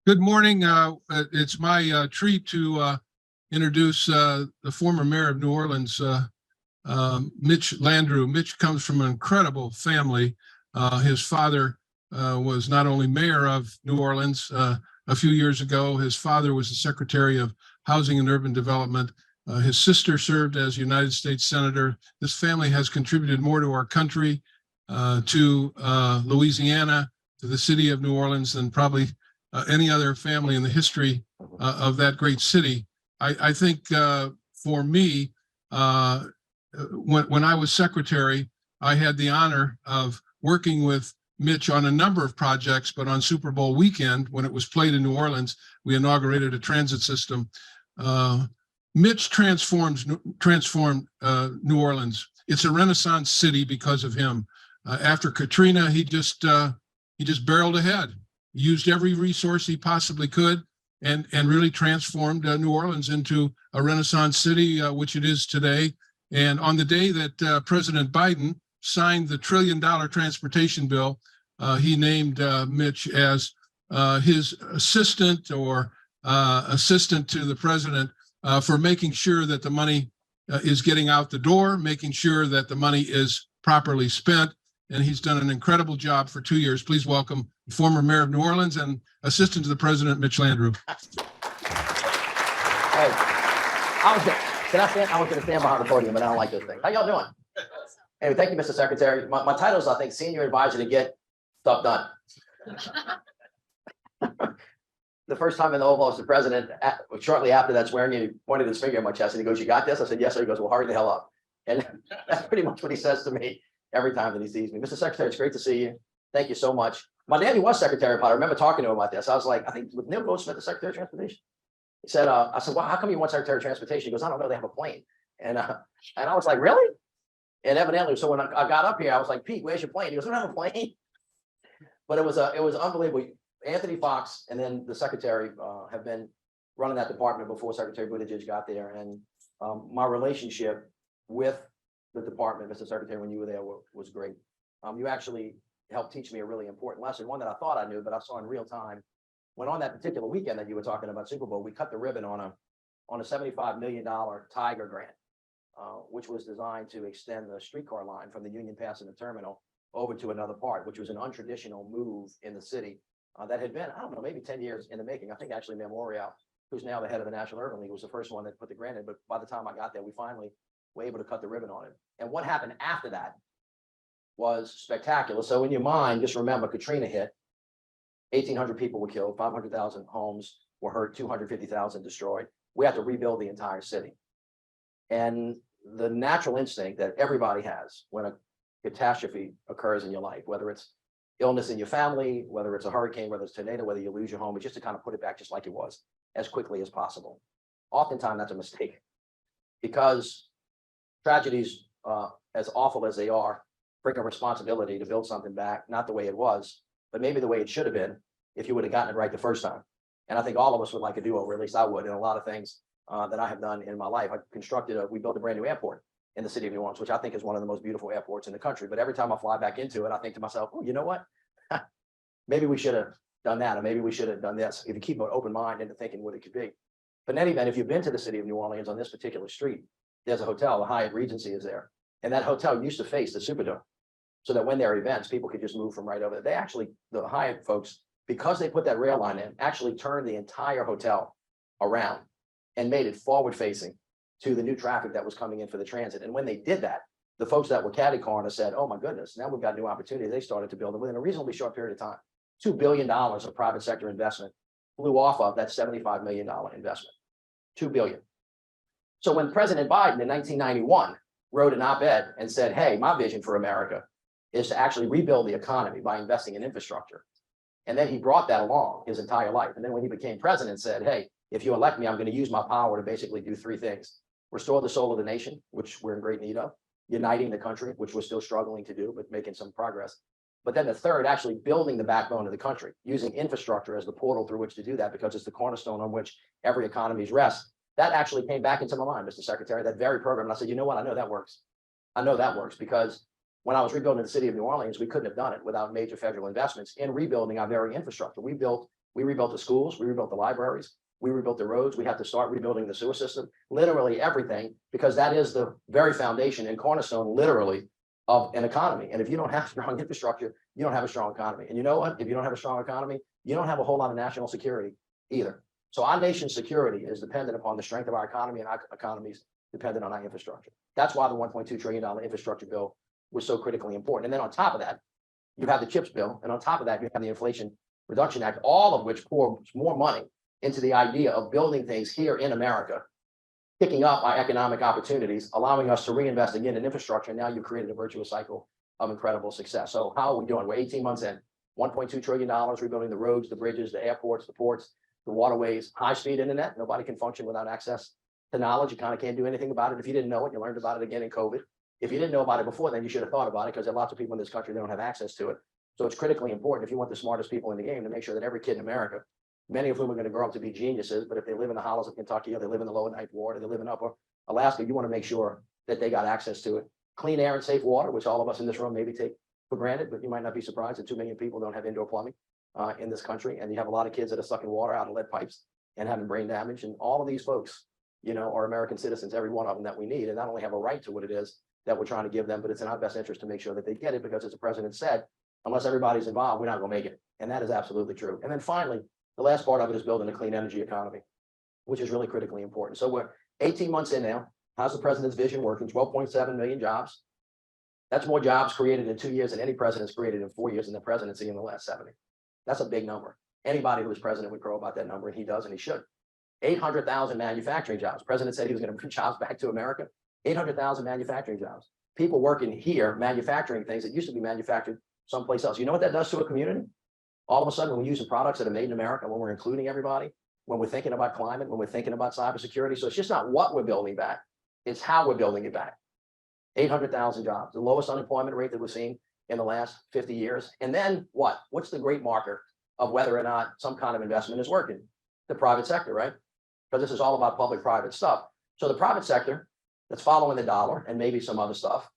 Good morning. It's my treat to introduce the former mayor of New Orleans, Mitch Landrieu. Mitch comes from an incredible family. His father was not only mayor of New Orleans a few years ago, his father was the Secretary of Housing and Urban Development. His sister served as United States Senator. This family has contributed more to our country, to Louisiana, to the city of New Orleans than probably any other family in the history of that great city. I think for me, when I was secretary, I had the honor of working with Mitch on a number of projects, but on Super Bowl weekend, when it was played in New Orleans, we inaugurated a transit system. Mitch transformed New Orleans. It's a Renaissance city because of him. After Katrina, he just barreled ahead, used every resource he possibly could, and really transformed New Orleans into a Renaissance city, which it is today. And on the day that President Biden signed the $1 trillion transportation bill, he named Mitch as his assistant or assistant to the president for making sure that the money is getting out the door, making sure that the money is properly spent. And he's done an incredible job for 2 years. Please welcome the former mayor of New Orleans and assistant to the president, Mitch Landrieu. Hey, can I stand? I was going to stand behind the podium, but I don't like those things. How y'all doing? Anyway, thank you, Mr. Secretary. My title is, I think, Senior Advisor to Get Stuff Done. The first time in the Oval Office, the president, shortly after that swearing in, he pointed his finger at my chest and he goes, "You got this?" I said, "Yes, sir." He goes, "Well, hurry the hell up." And that's pretty much what he says to me every time that he sees me. Mr. Secretary, it's great to see you. Thank you so much. My daddy was Secretary of Potter. I remember talking to him about this. I was like, I think with Neil Goldsmith, the Secretary of Transportation. He said, I said, "Well, how come you want Secretary of Transportation?" He goes, "I don't know. They have a plane." And I was like, "Really?" And evidently, so when I got up here, I was like, "Pete, where's your plane?" He goes, "We don't have a plane." But it was unbelievable. Anthony Fox and then the secretary have been running that department before Secretary Buttigieg got there. And my relationship with the department, Mr. Secretary, when you were there was great. You actually helped teach me a really important lesson, one that I thought I knew, but I saw in real time. When on that particular weekend that you were talking about Super Bowl, we cut the ribbon on a $75 million Tiger grant, which was designed to extend the streetcar line from the Union Pass in the terminal over to another part, which was an untraditional move in the city that had been, I don't know, maybe 10 years in the making. I think actually Memorial, who's now the head of the National Urban League, was the first one that put the grant in. But by the time I got there, we finally were able to cut the ribbon on it. And what happened after that was spectacular. So in your mind, just remember, Katrina hit, 1,800 people were killed, 500,000 homes were hurt, 250,000 destroyed. We had to rebuild the entire city. And the natural instinct that everybody has when a catastrophe occurs in your life, whether it's illness in your family, whether it's a hurricane, whether it's a tornado, whether you lose your home, is just to kind of put it back just like it was as quickly as possible. Oftentimes that's a mistake because tragedies, as awful as they are, bring a responsibility to build something back, not the way it was, but maybe the way it should have been if you would have gotten it right the first time. And I think all of us would like a do-over, at least I would, and a lot of things that I have done in my life. We built a brand new airport in the city of New Orleans, which I think is one of the most beautiful airports in the country. But every time I fly back into it, I think to myself, "Oh, you know what? Maybe we should have done that, or maybe we should have done this." If you keep an open mind into thinking what it could be. But in any event, if you've been to the city of New Orleans on this particular street, there's a hotel, the Hyatt Regency is there. And that hotel used to face the Superdome, so that when there are events, people could just move from right over there. They actually, the Hyatt folks, because they put that rail line in, actually turned the entire hotel around and made it forward facing to the new traffic that was coming in for the transit. And when they did that, the folks that were catty corner said, "Oh my goodness, now we've got new opportunities." They started to build it within a reasonably short period of time. $2 billion of private sector investment flew off of that $75 million investment, $2 billion. So when President Biden in 1991 wrote an op-ed and said, "Hey, my vision for America is to actually rebuild the economy by investing in infrastructure." And then he brought that along his entire life. And then when he became president, said, "Hey, if you elect me, I'm going to use my power to basically do three things: restore the soul of the nation," which we're in great need of; uniting the country, which we're still struggling to do, but making some progress. But then the third, actually building the backbone of the country, using infrastructure as the portal through which to do that, because it's the cornerstone on which every economy's rests. That actually came back into my mind, Mr. Secretary, that very program. And I said, "You know what? I know that works. I know that works," because when I was rebuilding the city of New Orleans, we couldn't have done it without major federal investments in rebuilding our very infrastructure. We built We rebuilt the schools, we rebuilt the libraries, we rebuilt the roads. We have to start rebuilding the sewer system, literally everything, because that is the very foundation and cornerstone, literally, of an economy. And if you don't have strong infrastructure, you don't have a strong economy. And you know what? If you don't have a strong economy, you don't have a whole lot of national security either. So our nation's security is dependent upon the strength of our economy, and our economies dependent on our infrastructure. That's why the $1.2 trillion infrastructure bill was so critically important. And then on top of that, you have the CHIPS bill. And on top of that, you have the Inflation Reduction Act, all of which pours more money into the idea of building things here in America, picking up our economic opportunities, allowing us to reinvest again in infrastructure. And now you've created a virtuous cycle of incredible success. So how are we doing? We're 18 months in, $1.2 trillion, rebuilding the roads, the bridges, the airports, the ports, the waterways, high-speed internet. Nobody can function without access to knowledge. You kind of can't do anything about it. If you didn't know it, you learned about it again in COVID. If you didn't know about it before, then you should have thought about it, because there are lots of people in this country that don't have access to it. So it's critically important, if you want the smartest people in the game, to make sure that every kid in America, many of whom are going to grow up to be geniuses, but if they live in the hollows of Kentucky, or they live in the lower ninth ward, or they live in upper Alaska, you want to make sure that they got access to it. Clean air and safe water, which all of us in this room maybe take for granted, but you might not be surprised that 2 million people don't have indoor plumbing in this country. And you have a lot of kids that are sucking water out of lead pipes and having brain damage. And all of these folks, you know, are American citizens, every one of them, that we need, and not only have a right to what it is that we're trying to give them, but it's in our best interest to make sure that they get it, because as the president said, unless everybody's involved, we're not going to make it. And that is absolutely true. And then finally, the last part of it is building a clean energy economy, which is really critically important. So we're 18 months in now. How's the president's vision working? 12.7 million jobs. That's more jobs created in 2 years than any president's created in 4 years in the presidency in the last 70. That's a big number. Anybody who was president would crow about that number, and he does, and he should. 800,000 manufacturing jobs. President said he was going to bring jobs back to America. 800,000 manufacturing jobs. People working here, manufacturing things that used to be manufactured someplace else. You know what that does to a community? All of a sudden, when we're using products that are made in America, when we're including everybody, when we're thinking about climate, when we're thinking about cybersecurity. So it's just not what we're building back, it's how we're building it back. 800,000 jobs, the lowest unemployment rate that we've seen in the last 50 years. And then what? What's the great marker of whether or not some kind of investment is working? The private sector, right? Because this is all about public-private stuff. So the private sector that's following the dollar and maybe some other stuff,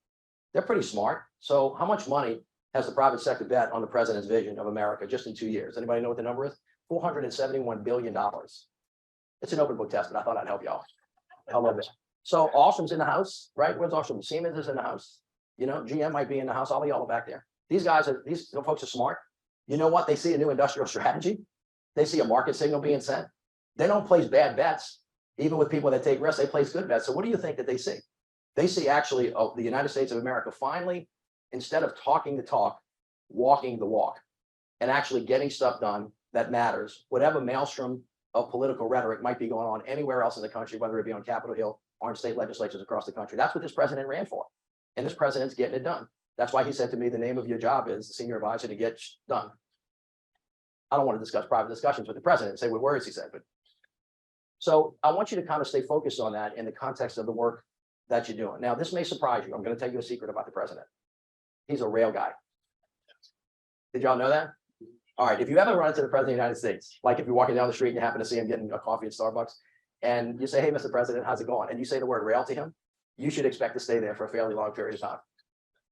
they're pretty smart. So how much money has the private sector bet on the president's vision of America just in 2 years? Anybody know what the number is? $471 billion. It's an open book test, but I thought I'd help y'all. I love it. So Awesome's in the house, right? Where's Awesome? Siemens is in the house. You know, GM might be in the house. All of y'all are back there. These folks are smart. You know what? They see a new industrial strategy. They see a market signal being sent. They don't place bad bets. Even with people that take risks, they place good bets. So what do you think that they see? They see actually the United States of America finally, instead of talking the talk, walking the walk, and actually getting stuff done that matters, whatever maelstrom of political rhetoric might be going on anywhere else in the country, whether it be on Capitol Hill or in state legislatures across the country. That's what this president ran for. And this president's getting it done. That's why he said to me, the name of your job is the senior advisor to get done. I don't want to discuss private discussions with the president and say what words he said, but so I want you to kind of stay focused on that in the context of the work that you're doing. Now, this may surprise you. I'm going to tell you a secret about the president. He's a rail guy. Did y'all know that? All right. If you ever run into the president of the United States, like if you're walking down the street and you happen to see him getting a coffee at Starbucks, and you say, "Hey, Mr. President, how's it going?" and you say the word rail to him, you should expect to stay there for a fairly long period of time,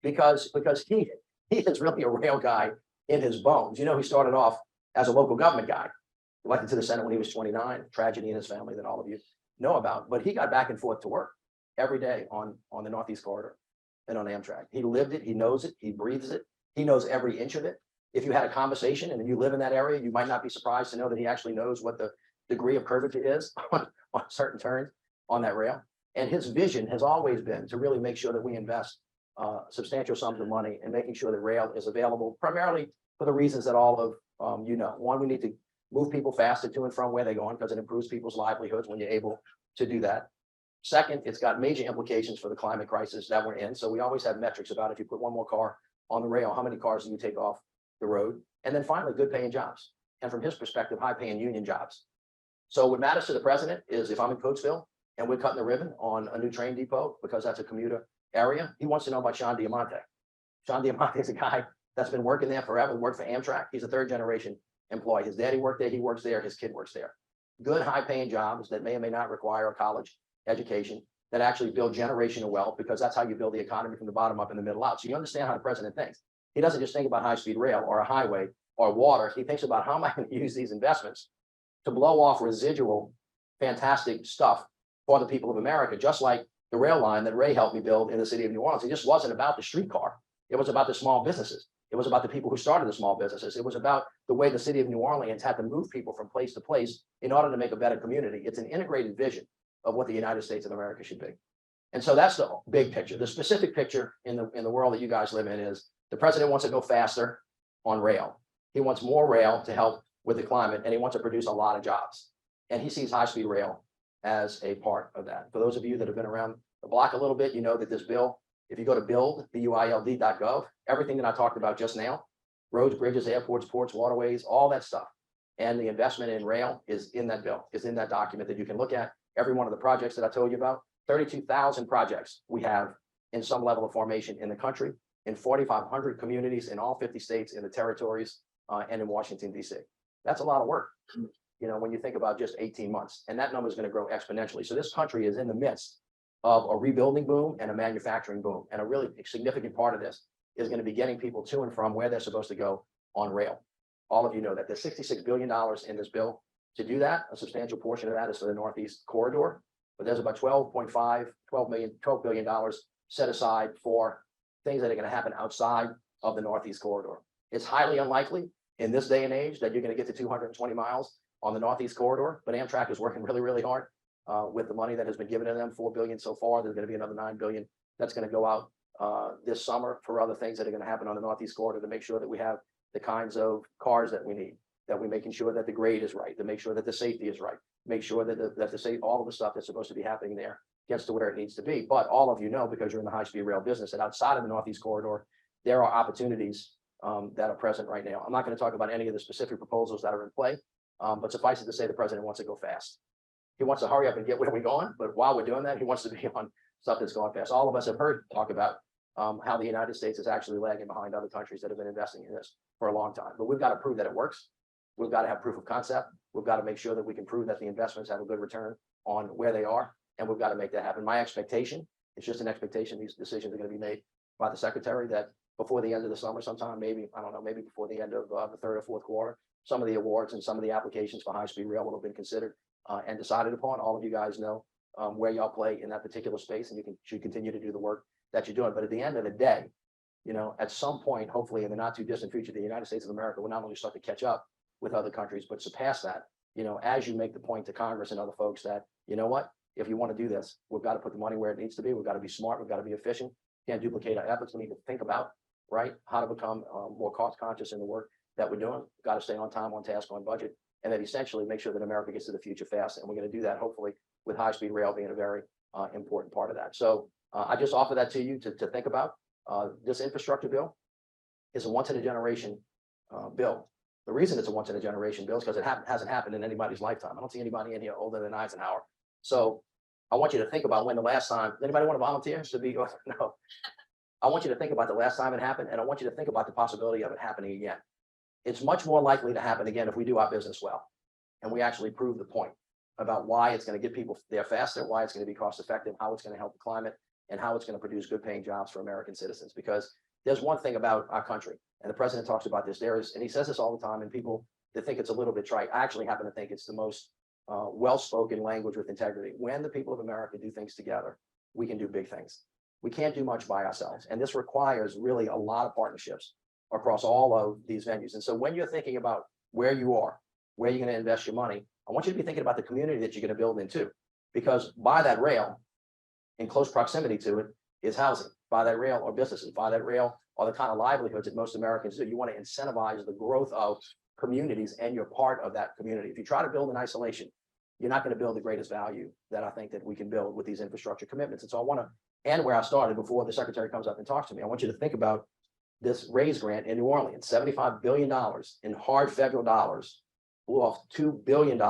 because he is really a rail guy in his bones. You know, he started off as a local government guy, elected to the Senate when he was 29, tragedy in his family that all of you know about. But he got back and forth to work every day on the Northeast Corridor and on Amtrak. He lived it. He knows it. He breathes it. He knows every inch of it. If you had a conversation and you live in that area, you might not be surprised to know that he actually knows what the degree of curvature is on certain turns on that rail. And his vision has always been to really make sure that we invest substantial sums of money in making sure that rail is available, primarily for the reasons that all of you know. One, we need to move people faster to and from where they're going, because it improves people's livelihoods when you're able to do that. Second, it's got major implications for the climate crisis that we're in. So we always have metrics about if you put one more car on the rail, how many cars do you take off the road? And then finally, good paying jobs. And from his perspective, high paying union jobs. So what matters to the president is if I'm in Coatesville and we're cutting the ribbon on a new train depot, because that's a commuter area, he wants to know about Sean Diamante. Sean Diamante is a guy that's been working there forever, worked for Amtrak. He's a third generation employee. His daddy worked there, he works there, his kid works there. Good high paying jobs that may or may not require a college education, that actually build generational wealth, because that's how you build the economy from the bottom up and the middle out. So you understand how the president thinks. He doesn't just think about high speed rail or a highway or water. He thinks about how am I going to use these investments to blow off residual fantastic stuff for the people of America, just like the rail line that Ray helped me build in the city of New Orleans. It just wasn't about the streetcar. It was about the small businesses. It was about the people who started the small businesses. It was about the way the city of New Orleans had to move people from place to place in order to make a better community. It's an integrated vision of what the United States of America should be. And so that's the big picture. The specific picture in the world that you guys live in is the president wants to go faster on rail. He wants more rail to help with the climate, and he wants to produce a lot of jobs. And he sees high-speed rail as a part of that. For those of you that have been around the block a little bit, you know that this bill, if you go to build.gov, everything that I talked about just now, roads, bridges, airports, ports, waterways, all that stuff, and the investment in rail is in that bill, is in that document that you can look at. Every one of the projects that I told you about, 32,000 projects we have in some level of formation in the country, in 4,500 communities in all 50 states, in the territories, and in Washington, D.C. That's a lot of work, you know, when you think about just 18 months, and that number is going to grow exponentially. So this country is in the midst of a rebuilding boom and a manufacturing boom. And a really significant part of this is going to be getting people to and from where they're supposed to go on rail. All of you know that there's $66 billion in this bill. To do that, a substantial portion of that is for the Northeast corridor, but there's about $12 billion set aside for things that are going to happen outside of the Northeast corridor. It's highly unlikely in this day and age that you're going to get to 220 miles on the Northeast corridor, but Amtrak is working really, really hard with the money that has been given to them, $4 billion so far. There's going to be another $9 billion that's going to go out this summer for other things that are going to happen on the Northeast corridor to make sure that we have the kinds of cars that we need, that we're making sure that the grade is right, to make sure that the safety is right, make sure that all of the stuff that's supposed to be happening there gets to where it needs to be. But all of you know, because you're in the high-speed rail business, that outside of the Northeast corridor, there are opportunities that are present right now. I'm not going to talk about any of the specific proposals that are in play, but suffice it to say, the president wants to go fast. He wants to hurry up and get where we're going, but while we're doing that, he wants to be on stuff that's going fast. All of us have heard talk about how the United States is actually lagging behind other countries that have been investing in this for a long time. But we've got to prove that it works. We've got to have proof of concept. We've got to make sure that we can prove that the investments have a good return on where they are, and we've got to make that happen. My expectation, it's just an expectation, these decisions are going to be made by the secretary, that before the end of the summer sometime, maybe, I don't know, maybe before the end of the third or fourth quarter, some of the awards and some of the applications for high-speed rail will have been considered and decided upon. All of you guys know where y'all play in that particular space, and should continue to do the work that you're doing. But at the end of the day, you know, at some point, hopefully in the not too distant future, the United States of America will not only start to catch up with other countries, but surpass that, you know, as you make the point to Congress and other folks that, you know what, if you want to do this, we've got to put the money where it needs to be. We've got to be smart. We've got to be efficient. Can't duplicate our efforts. We need to think about, right, how to become more cost conscious in the work that we're doing. We've got to stay on time, on task, on budget, and then essentially make sure that America gets to the future fast. And we're going to do that, hopefully, with high-speed rail being a very important part of that. So I just offer that to you to think about. This infrastructure bill is a once-in-a-generation bill. The reason it's a once-in-a-generation bill is because it hasn't happened in anybody's lifetime. I don't see anybody in here older than Eisenhower. So I want you to think about when the last time, does anybody want to volunteer to be, no. I want you to think about the last time it happened, and I want you to think about the possibility of it happening again. It's much more likely to happen again if we do our business well, and we actually prove the point about why it's going to get people there faster, why it's going to be cost effective, how it's going to help the climate, and how it's going to produce good paying jobs for American citizens. Because there's one thing about our country, and the president talks about this, and he says this all the time, and people that think it's a little bit trite, I actually happen to think it's the most well-spoken language with integrity. When the people of America do things together, we can do big things. We can't do much by ourselves. And this requires really a lot of partnerships across all of these venues. And so when you're thinking about where you are, where you're going to invest your money, I want you to be thinking about the community that you're going to build into, because by that rail, in close proximity to it, is housing. By that rail or businesses, by that rail or the kind of livelihoods that most Americans do. You want to incentivize the growth of communities, and you're part of that community. If you try to build in isolation, you're not going to build the greatest value that I think that we can build with these infrastructure commitments. And so I want to end where I started before the secretary comes up and talks to me. I want you to think about this RAISE grant in New Orleans, $75 billion in hard federal dollars, blew off $2 billion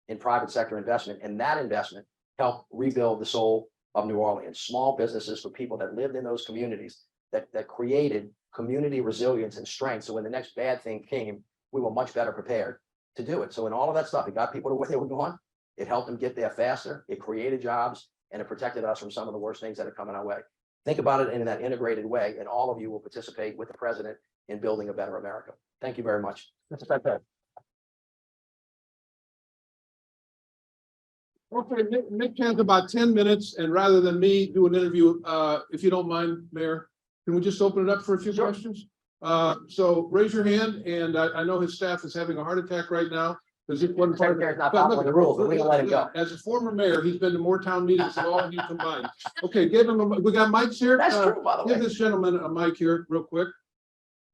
in private sector investment, and that investment helped rebuild the soul of New Orleans. Small businesses for people that lived in those communities that created community resilience and strength. So when the next bad thing came, we were much better prepared to do it. So in all of that stuff, it got people to where they were going. It helped them get there faster. It created jobs, and it protected us from some of the worst things that are coming our way. Think about it in that integrated way, and all of you will participate with the president in building a better America. Thank you very much. Mr. Secretary. Okay, Nick has about 10 minutes, and rather than me do an interview, if you don't mind, Mayor, can we just open it up for a few Sure. questions? So raise your hand, and I know his staff is having a heart attack right now. Because it wasn't part of Secretary's not following the rules, but we can let him go. As a former mayor, he's been to more town meetings than all of you combined. Okay, give him we got mics here. That's true, by the Give way. this gentleman a mic here real quick.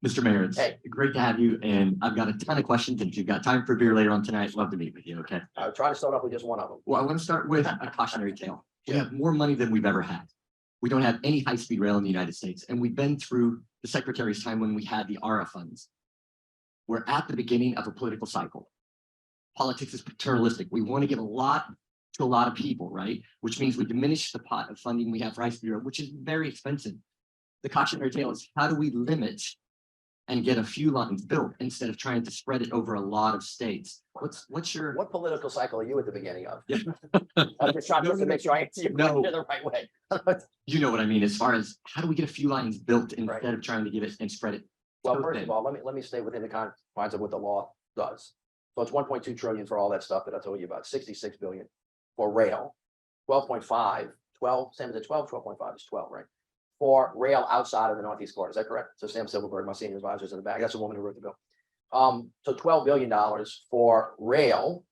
Mr. Mayor, it's Hey. great to have you, and I've got a ton of questions, and if you've got time for beer later on tonight, love to meet with you, okay? I'll try to start off with just one of them. Well, I want to start with a cautionary tale. We have more money than we've ever had. We don't have any high-speed rail in the United States, and we've been through the Secretary's time when we had the ARA funds. We're at the beginning of a political cycle. Politics is paternalistic. We want to give a lot to a lot of people, right? Which means we diminish the pot of funding we have for high-speed rail, which is very expensive. The cautionary tale is, how do we limit and get a few lines built instead of trying to spread it over a lot of states? What's your, What political cycle are you at the beginning of? Yeah. I'm just trying to make sure I answer your No. question the right way. you know what I mean, as far as how do we get a few lines built instead of trying to give it and spread it? Well, so first thin? of all, let me stay within the confines of what the law does. So it's 1.2 trillion for all that stuff that I told you about, 66 billion for rail, 12.5, 12, Sam, is it 12, 12.5 is 12, right? For rail outside of the Northeast corridor, is that correct? So Sam Silverberg, my senior advisor, is in the back. That's the woman who wrote the bill. So $12 billion for rail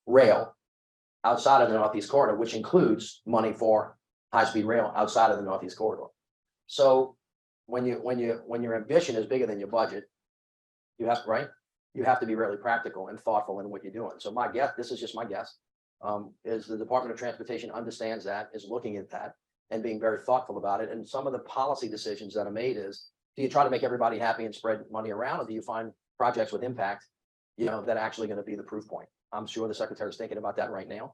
outside of the Northeast corridor, which includes money for high-speed rail outside of the Northeast corridor. So when your ambition is bigger than your budget, you have, right? You have to be really practical and thoughtful in what you're doing. So my guess, this is just my guess, is the Department of Transportation understands that, is looking at that and being very thoughtful about it. And some of the policy decisions that are made is, do you try to make everybody happy and spread money around, or do you find projects with impact, that are actually going to be the proof point? I'm sure the secretary is thinking about that right now.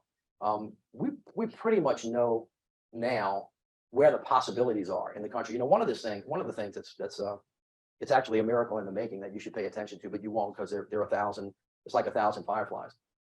We pretty much know now where the possibilities are in the country. One of the things that's it's actually a miracle in the making that you should pay attention to, but you won't, because there are 1,000, it's like 1,000 fireflies.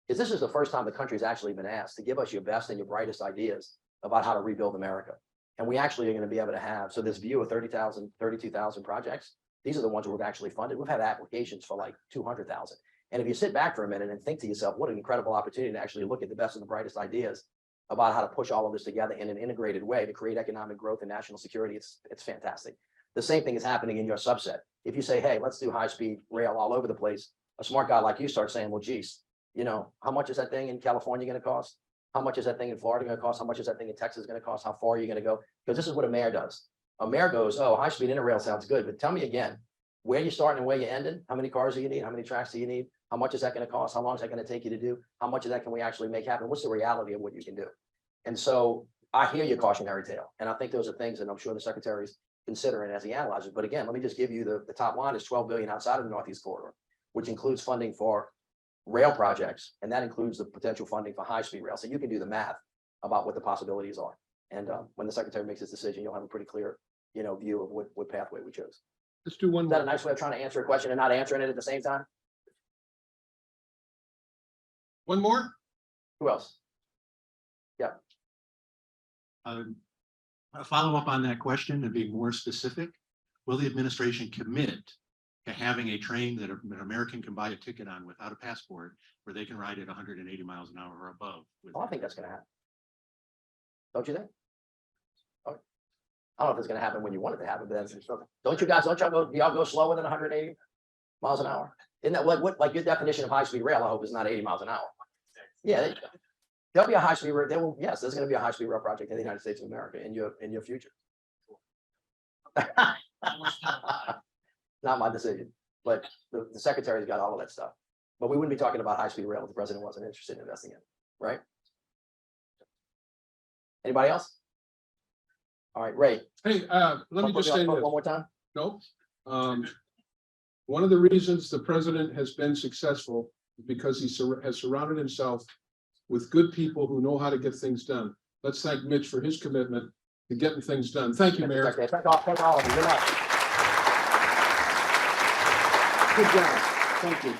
This is the first time the country's actually been asked to give us your best and your brightest ideas about how to rebuild America. And we actually are going to be able to have, so this view of 30,000, 32,000 projects, these are the ones that we've actually funded. We've had applications for like 200,000. And if you sit back for a minute and think to yourself, what an incredible opportunity to actually look at the best and the brightest ideas about how to push all of this together in an integrated way to create economic growth and national security, it's fantastic. The same thing is happening in your subset. If you say, hey, let's do high-speed rail all over the place, a smart guy like you starts saying, well, geez, how much is that thing in California going to cost? How much is that thing in Florida going to cost? How much is that thing in Texas going to cost? How far are you going to go? Because this is what a mayor does. A mayor goes, oh, high-speed interrail sounds good, but tell me again, where you starting and where you ending? How many cars do you need? How many tracks do you need? How much is that going to cost? How long is that going to take you to do? How much of that can we actually make happen? What's the reality of what you can do? And so I hear your cautionary tale, and I think those are things that I'm sure the secretary's considering as he analyzes. But again, let me just give you the top line is 12 billion outside of the Northeast corridor, which includes funding for rail projects, and that includes the potential funding for high-speed rail. So you can do the math about what the possibilities are. And when the secretary makes his decision, you'll have a pretty clear, view of what pathway we chose. Let's do one Is that a more. nice way of trying to answer a question and not answering it at the same time? One more? Who else? A follow-up on that question and be more specific, will the administration commit to having a train that an American can buy a ticket on without a passport, where they can ride at 180 miles an hour or above? Oh, I think that's going to happen. Don't you think? Oh, I don't know if it's going to happen when you want it to happen, but that's, don't y'all go slower than 180 miles an hour? Isn't that like your definition of high-speed rail? I hope is not 80 miles an hour. Yeah, there'll be a high-speed rail. Yes, there's going to be a high-speed rail project in the United States of America in your future. Not my decision, but the secretary's got all of that stuff. But we wouldn't be talking about high-speed rail if the president wasn't interested in investing in it, right? Anybody else? All right, Ray. Hey, let me just say one this. more time. Nope. One of the reasons the president has been successful is because he has surrounded himself with good people who know how to get things done. Let's thank Mitch for his commitment to getting things done. Thank you, Mayor. Thank all of you. Good luck. Good job. Thank you.